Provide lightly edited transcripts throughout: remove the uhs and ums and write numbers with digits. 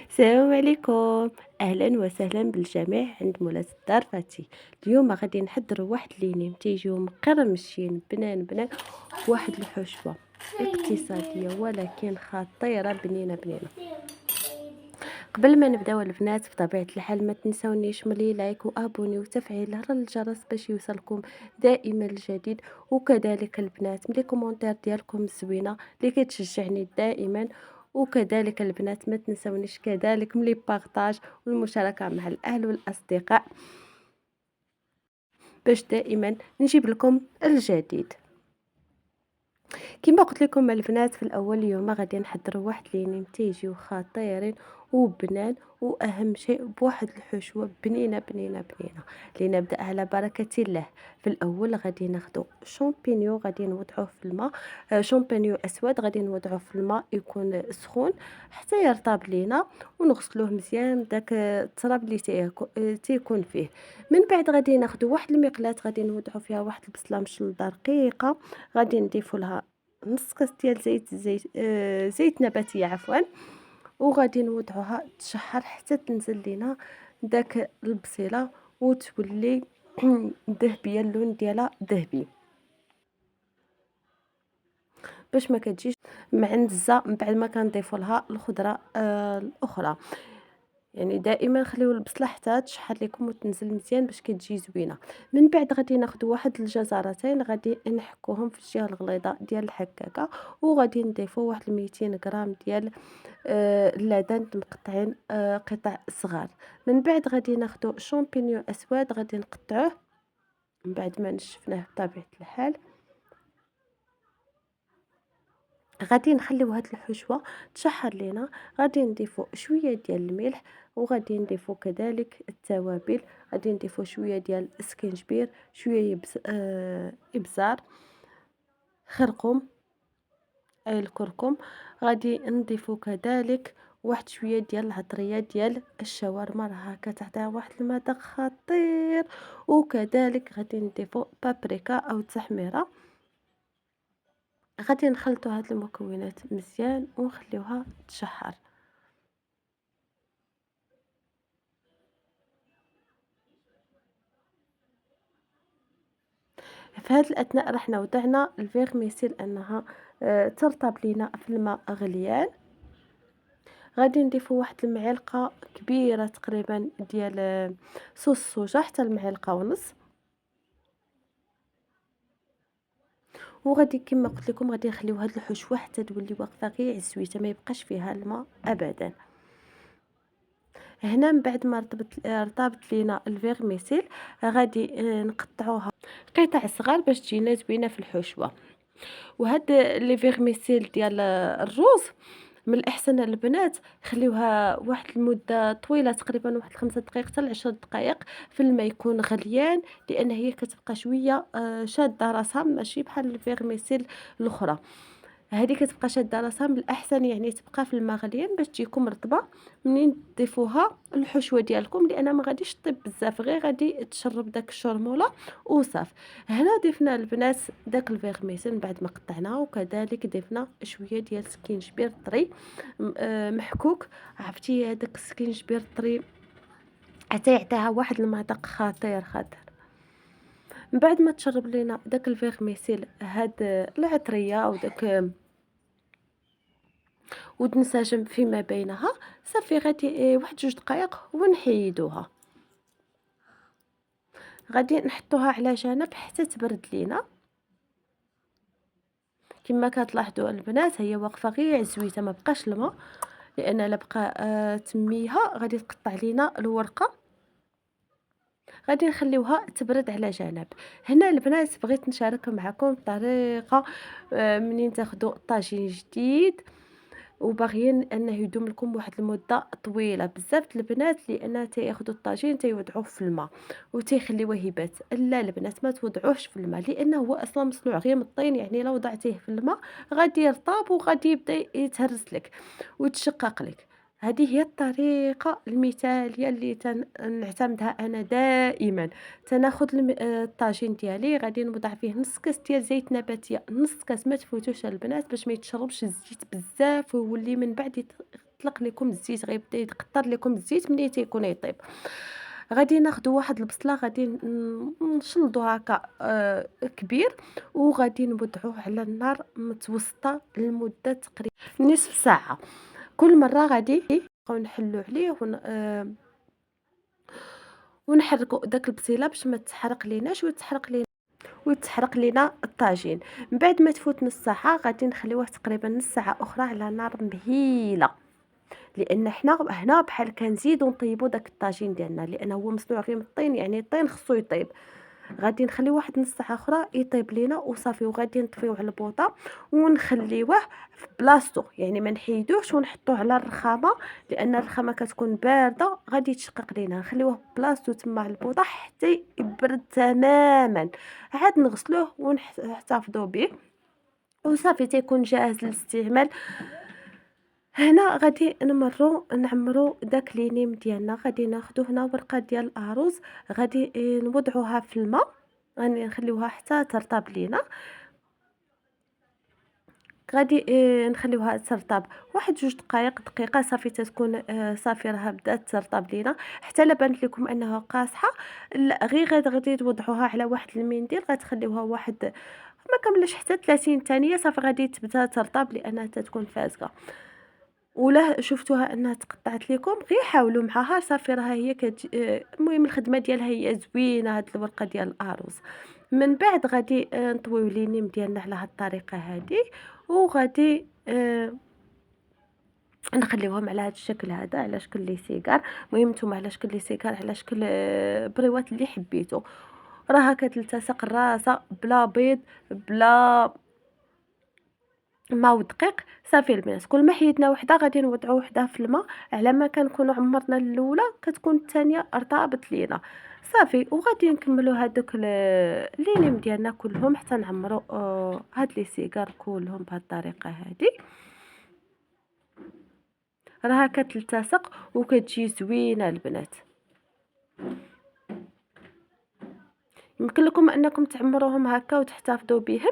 السلام عليكم، أهلا وسهلا بالجميع عند مولاة الدار فاتي. اليوم غادي نحضروا واحد لينيم تيجيو مقرمشين بنان بنان، واحد الحشوة اقتصادية ولكن خطيرة بنينة بنينة. قبل ما نبداو البنات بطبيعة الحال ما تنسونيش ملي لايك وابوني وتفعيل زر الجرس باش يوصلكم دائما الجديد، وكذلك البنات ملي كومونتير ديالكم زوينة اللي كتشجعني دائما، وكذلك البنات ما تنسونيش كذلك ملي بارطاج والمشاركة مع الأهل والأصدقاء باش دائما نجيب لكم الجديد. كما قلت لكم البنات في الاول، اليوم غادي نحضروا واحد لينين تيجيو خطيرين وبنان، واهم شيء بواحد الحشوه بنينه بنينه بنينه. لنبدا على بركه الله. في الاول غادي ناخذ شامبينيو غادي نوضعوه في الماء، شامبينيو اسود غادي نوضعوه في الماء يكون سخون حتى يرطب لينا، ونغسلوه مزيان داك التراب اللي تيكون فيه. من بعد غادي ناخذ واحد المقلاة غادي نوضعوا فيها واحد البصله مشلضه رقيقه، غادي نضيفوا لها نص كاس ديال زيت نباتي عفوا، وغادي نوضعوها تشحر حتى تنزل لينا داك البصيله وتولي ذهبيه، اللون ديالها ذهبي باش ما كتجيش معنزه من بعد ما كنضيفوا لها الخضره الاخرى. يعني دائما خليو البصله حتى تشحر لكم وتنزل مزيان باش كتجي زوينه. من بعد غادي ناخذ واحد الجزرتين غادي نحكوهم في الجهه الغليظه ديال الحكاكه، وغادي نضيفوا واحد 200 غرام ديال اللبن مقطعين قطع صغار. من بعد غادي ناخذ شامبينيو اسود غادي نقطعوه من بعد ما نشفناه بطبيعه الحال. غادي نخليو هاد الحشوه تشحر لينا، غادي نضيفو شويه ديال الملح، وغادي نضيفو كذلك التوابل، غادي نضيفو شويه ديال السكينجبير، شويه ابزار، خرقوم، الكركم. غادي نضيفو كذلك واحد شويه ديال العطريه ديال الشاورما، راها كتعطيها واحد المذاق خطير. وكذلك غادي نضيفو بابريكا او التحميره. غادي نخلطوا هاد المكونات مزيان ونخليوها تشحر. في هاد الاثناء رحنا وضعنا الفيغميسيل انها ترطب لينا في الماء غليان. غادي نضيفوا واحد المعلقه كبيره تقريبا ديال صوص الصوجه، حتى المعلقه ونص. وغادي كما قلت لكم غادي نخليو هاد الحشوه حتى تولي واقفه غير عزويته، ما يبقاش فيها الماء ابدا. هنا من بعد ما رطبت لينا الفيغميسيل غادي نقطعوها قطع صغار باش تجينا زوينه في الحشوه. وهاد لي فيغميسيل ديال الروز من الاحسن البنات خليوها واحد المده طويله، تقريبا واحد 5 دقائق حتى 10 دقائق في الماء يكون غليان، لان هي كتبقى شويه شاده راسها، ماشي بحال الفيغميسيل الاخرى. هذه كتبقى شاده راسها، من الاحسن يعني تبقى في الماء غليان باش تجيكم رطبه منين تضيفوها الحشوه ديالكم، لان ما غاديش طيب بزاف، غير غادي تشرب داك الشرموله وصافي. هنا ضفنا البنات داك الفيغميسين بعد ما قطعناه، وكذلك ضفنا شويه ديال السكينجبير طري محكوك. عرفتي هذاك السكينجبير طري حتى يعطيها واحد المذاق خطير خطير. من بعد ما تشرب لينا داك الفيغميسيل هاد العطريه او داك وتنسجم فيما بينها، صافي غادي واحد 2 دقائق ونحيدوها. غادي نحطوها على جنب حتى تبرد لينا. كما كتلاحظوا البنات هي واقفه غير عزويته، ما بقاش الماء، لان الا بقى تميها غادي تقطع لينا الورقه. غادي نخليوها تبرد على جنب. هنا البنات بغيت نشارك معكم طريقه منين تاخذوا طاجين جديد وباغيين انه يدوم لكم واحد المده طويله. بزاف البنات لان تياخذوا الطاجين تيوضعوه في الماء وتيخليوه يبات. لا البنات ما توضعوهش في الماء، لانه هو اصلا مصنوع غير من الطين، يعني لو وضعتيه في الماء غادي يرطب وغادي يبدا يتهرس لك ويتشقق لك. هذه هي الطريقه المثاليه اللي نعتمدها انا دائما. تناخذ الطاجين ديالي غادي نوضع فيه نص كاس ديال زيت نباتيه، نص كاس ما تفوتوش البنات باش ما يتشربش الزيت بزاف ويولي من بعد غيطلق لكم الزيت، غيبدا يقطر لكم الزيت ملي تيكون يطيب. غادي ناخدو واحد البصلة، غادي نشلضوها هكا كبير، وغادي نوضعوه على النار متوسطة لمدة تقريبا نصف ساعة. كل مرة غادي نبقاو نحلو عليه ونحركو داك البصيلة باش ما تحرق ليناش ويتحرق لينا الطاجين. من بعد ما تفوت نص ساعة غادي نخليوه تقريبا نص ساعة أخرى على نار مهيلة، لان حنا هنا بحال كنزيدو نطيبو داك الطاجين ديالنا، لانه هو مصنوع غير من الطين، يعني الطين خصو يطيب. غادي نخليو واحد نص ساعه اخرى يطيب لينا وصافي، وغادي نطفيوه على البوطه ونخليوه في بلاصتو، يعني ما نحيدوش ونحطوه على الرخامه، لان الرخامه كتكون بارده غادي يتشقق لينا. نخليوه في بلاصتو تما على البوطه حتى يبرد تماما، عاد نغسلوه ونحتفظوا به وصافي تيكون جاهز للاستعمال. هنا غادي نعمرو داك لينيم ديالنا. غادي ناخدو هنا ورقه ديال الارز، غادي نوضعوها في الماء، غادي نخليوها حتى ترطب لينا. غادي نخليوها ترطب واحد 2 دقائق صافي تتكون صافي راها بدات ترطب لينا. حتى لا بانت لكم انها قاصحه، لا غير غادي توضعوها على واحد المنديل، غتخليوها واحد ما كاملش حتى 30 ثانيه، صافي غادي تبدا ترطب لانها تتكون فاسقه. ولا شفتوها انها تقطعت لكم غير حاولوا معاها، صافي راها هي المهم الخدمه ديالها هي زوينه هاد الورقه ديال الارز. من بعد غادي نطويو لينيم ديالنا على هاد الطريقه هذه، وغادي نخليوهم على هذا الشكل هذا، على شكل لي سيجار. المهم نتوما على شكل لي سيجار، على شكل بريوات اللي حبيتو. راها كتلتصق الراسه بلا بيض بلا ما ودقيق. صافي البنات، كل ما حيدنا وحده غادي نوضعوا وحده في الماء، على ما كنكونوا عمرنا الاولى كتكون الثانيه ارطبت لينا صافي. وغادي نكملوا هذوك اللينيم ديالنا كلهم حتى نعمروا هاد لي سيجار كلهم بهذه الطريقه هذه. راها كتلتصق وكتجي زوينه البنات. يمكن لكم انكم تعمروهم هكا وتحتفظوا بهم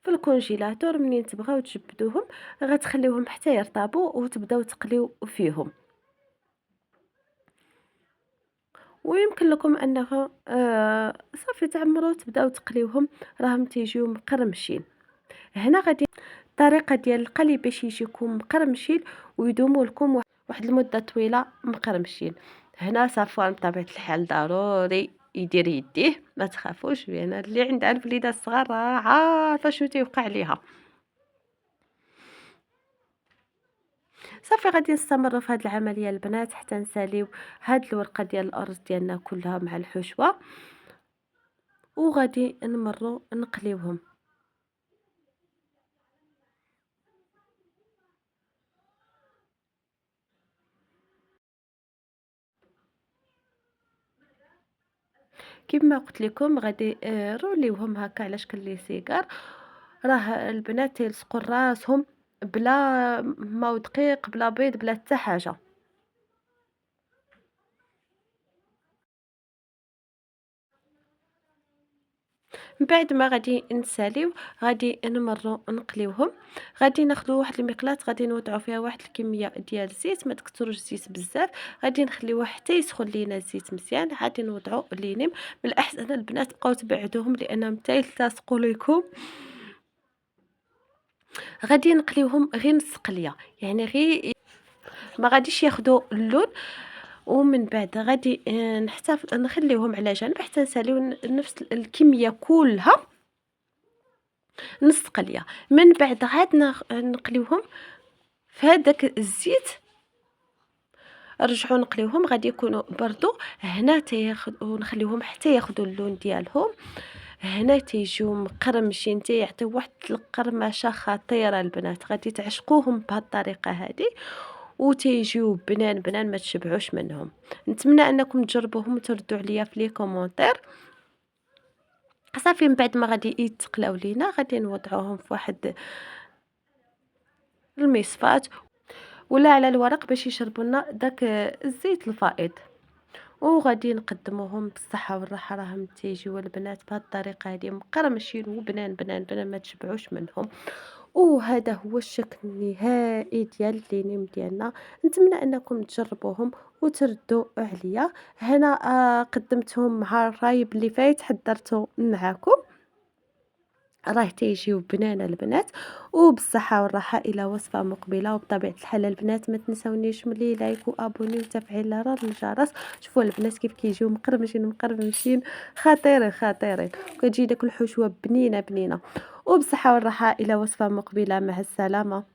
في الكونجيلاتور. منين تبغاو تجبدوهم غتخليوهم حتى يرطبوا وتبداو تقليو فيهم. ويمكن لكم انه صافي تعمروا تبداو تقليوهم، راهم تيجيو مقرمشين. هنا غادي الطريقه ديال القلي باش يجيكم مقرمشين ويدوموا لكم واحد المده طويله مقرمشين. هنا صفوان بطبيعه الحال ضروري يدير يديه، ما تخافوش، لان اللي عندها الوليدات الصغار راه عارفه شنو تيوقع عليها. صافي غادي نستمروا في هذه العمليه البنات حتى نساليو هاد الورقه ديال الارز ديالنا كلها مع الحشوه، وغادي نمروا نقليوهم. كما قلت لكم غادي روليوهم هكا على شكل لي سيجار. راه البنات تيلصقوا راسهم بلا ما ودقيق بلا بيض بلا حتى حاجه. من بعد ما غادي نساليو غادي نمروا نقليوهم. غادي ناخذوا واحد المقلاة، غادي نوضعوا فيها واحد الكميه ديال الزيت، ما تكثروش الزيت بزاف. غادي نخليوه حتى يسخن لينا الزيت مزيان. غادي نوضعوا لينيم، من الاحسن البنات تبقاو تبعدوهم لانهم حتى يلتصقوا لكم. غادي نقليوهم غير نص قليه، يعني غير ما غاديش ياخذوا اللون. ومن بعد غادي نخليوهم على جنب حتى نساليو نفس الكميه كلها نص قليه. من بعد عاد نقليوهم في هذاك الزيت، رجعوا نقليوهم غادي يكونوا بردوا. هنا ونخليوهم حتى ياخذوا اللون ديالهم. هنا تيجيو مقرمشين، تيعطيو واحد القرمشه خطيره البنات، غادي تعشقوهم بهذه الطريقه هذه وتيجيو بنان بنان ما تشبعوش منهم. نتمنى انكم تجربوهم وتردوا عليا في لي كومونتير. صافي من بعد ما غادي يتقلاو لينا غادي نوضعوهم في واحد المصفات ولا على الورق باش يشربوا لنا داك الزيت الفائض. وغادي نقدموهم بالصحه والراحه. راهم تيجيو البنات بهذه الطريقه هذه مقرمشين وبنان بنان بنان ما تشبعوش منهم. وهذا هو الشكل النهائي ديال اللينيم ديالنا. نتمنى أنكم تجربوهم وتردوا عليا. هنا قدمتهم مع الرايب اللي فايت حضرته معاكم، راه تيجيو بنانة البنات، وبالصحة والراحة إلى وصفة مقبلة. وبطبيعة الحال البنات ما تنساونيش من لي لايك وابوني وتفعيل زر الجرس. شوفوا البنات كيف كيجيو مقرمشين مقرمشين، خطيرين خطيرين، وكتجي داك الحشوة بنينة بنينة. وبالصحة والراحة إلى وصفة مقبلة، مع السلامة.